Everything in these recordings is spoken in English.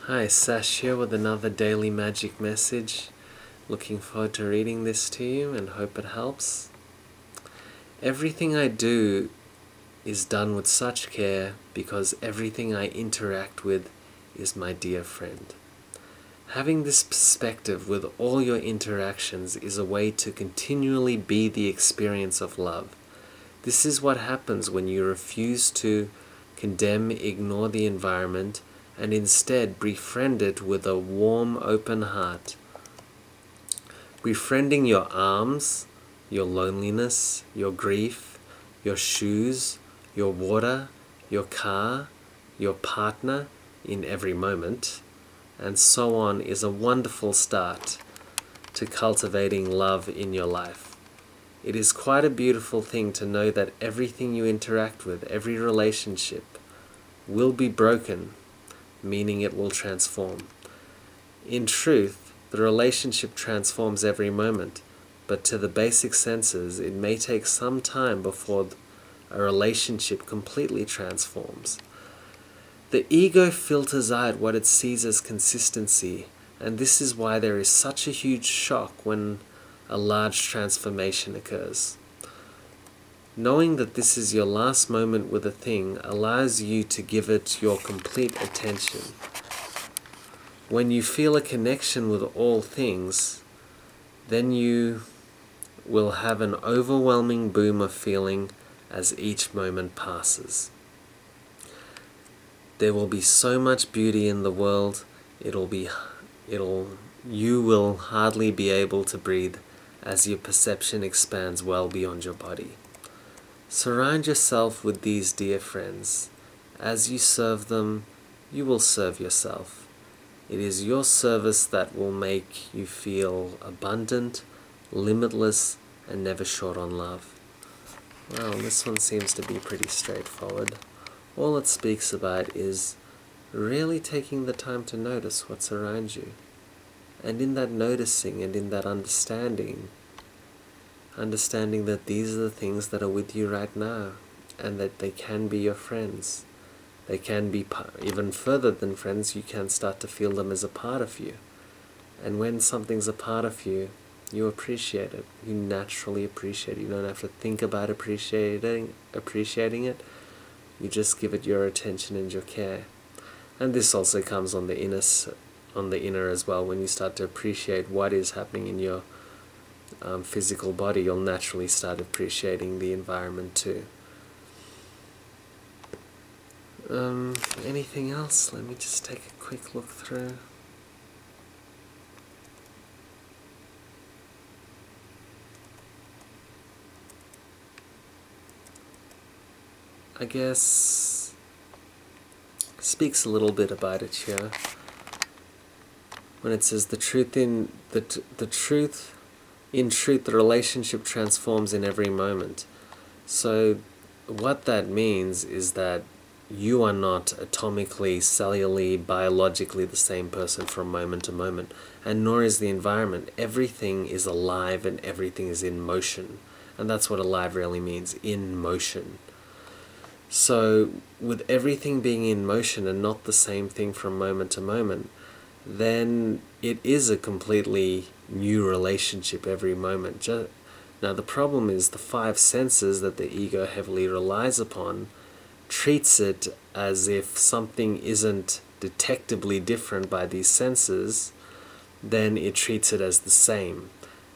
Hi, Sash here with another daily magic message. Looking forward to reading this to you and hope it helps. Everything I do is done with such care because everything I interact with is my dear friend. Having this perspective with all your interactions is a way to continually be the experience of love. This is what happens when you refuse to condemn, ignore the environment, and instead befriend it with a warm, open heart. Befriending your arms, your loneliness, your grief, your shoes, your water, your car, your partner in every moment, and so on is a wonderful start to cultivating love in your life. It is quite a beautiful thing to know that everything you interact with, every relationship, will be broken, meaning it will transform. In truth, the relationship transforms every moment, but to the basic senses, it may take some time before a relationship completely transforms. The ego filters out what it sees as consistency, and this is why there is such a huge shock when a large transformation occurs. Knowing that this is your last moment with a thing allows you to give it your complete attention. When you feel a connection with all things, then you will have an overwhelming boom of feeling as each moment passes. There will be so much beauty in the world, you will hardly be able to breathe as your perception expands well beyond your body. Surround yourself with these dear friends. As you serve them, you will serve yourself. It is your service that will make you feel abundant, limitless, and never short on love. Well, this one seems to be pretty straightforward. All it speaks about is really taking the time to notice what's around you. And in that noticing and in that understanding that these are the things that are with you right now, and that they can be your friends. They can be even further than friends. You can start to feel them as a part of you. And when something's a part of you, you appreciate it. You naturally appreciate it. You don't have to think about appreciating it. You just give it your attention and your care. And this also comes on the inner as well. When you start to appreciate what is happening in your physical body, you'll naturally start appreciating the environment too. Anything else? Let me just take a quick look through. I guess speaks a little bit about it here when it says the truth, the relationship transforms in every moment. So what that means is that you are not atomically, cellularly, biologically the same person from moment to moment, and nor is the environment. Everything is alive and everything is in motion, and that's what alive really means, in motion. So with everything being in motion and not the same thing from moment to moment, then it is a completely new relationship every moment. Now the problem is the five senses that the ego heavily relies upon treats it as if something isn't detectably different by these senses, then it treats it as the same.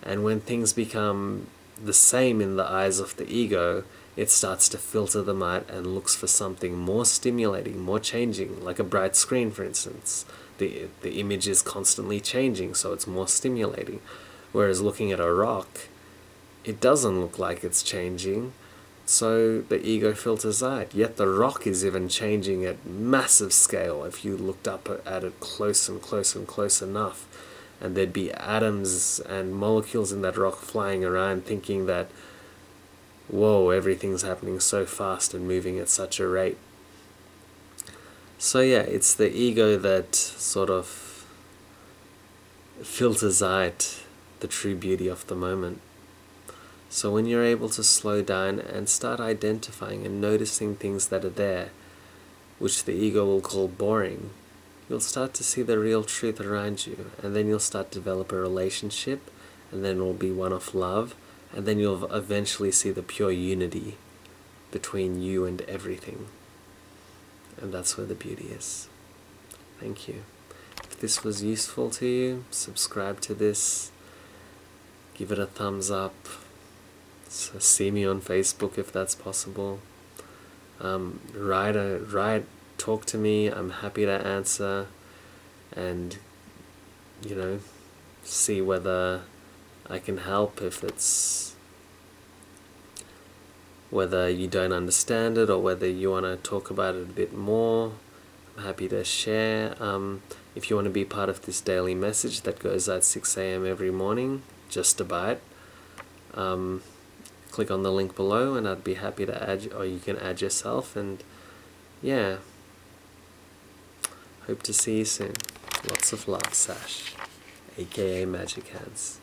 And when things become the same in the eyes of the ego, it starts to filter them out and looks for something more stimulating, more changing, like a bright screen, for instance. The image is constantly changing, so it's more stimulating. Whereas looking at a rock, it doesn't look like it's changing, so the ego filters out. Yet the rock is even changing at massive scale if you looked up at it close and close and close enough. And there'd be atoms and molecules in that rock flying around thinking that, whoa, everything's happening so fast and moving at such a rate. So yeah, it's the ego that sort of filters out the true beauty of the moment. So when you're able to slow down and start identifying and noticing things that are there, which the ego will call boring, you'll start to see the real truth around you, and then you'll start to develop a relationship, and then it will be one of love, and then you'll eventually see the pure unity between you and everything. And that's where the beauty is. Thank you. If this was useful to you, subscribe to this, give it a thumbs up, so see me on Facebook if that's possible. Talk to me, I'm happy to answer, and see whether I can help, if it's whether you don't understand it or whether you want to talk about it a bit more. I'm happy to share. If you want to be part of this daily message that goes at 6 a.m. every morning, just about, click on the link below and I'd be happy to add, or you can add yourself, and yeah, hope to see you soon. Lots of love, Sash, aka Magic Hands.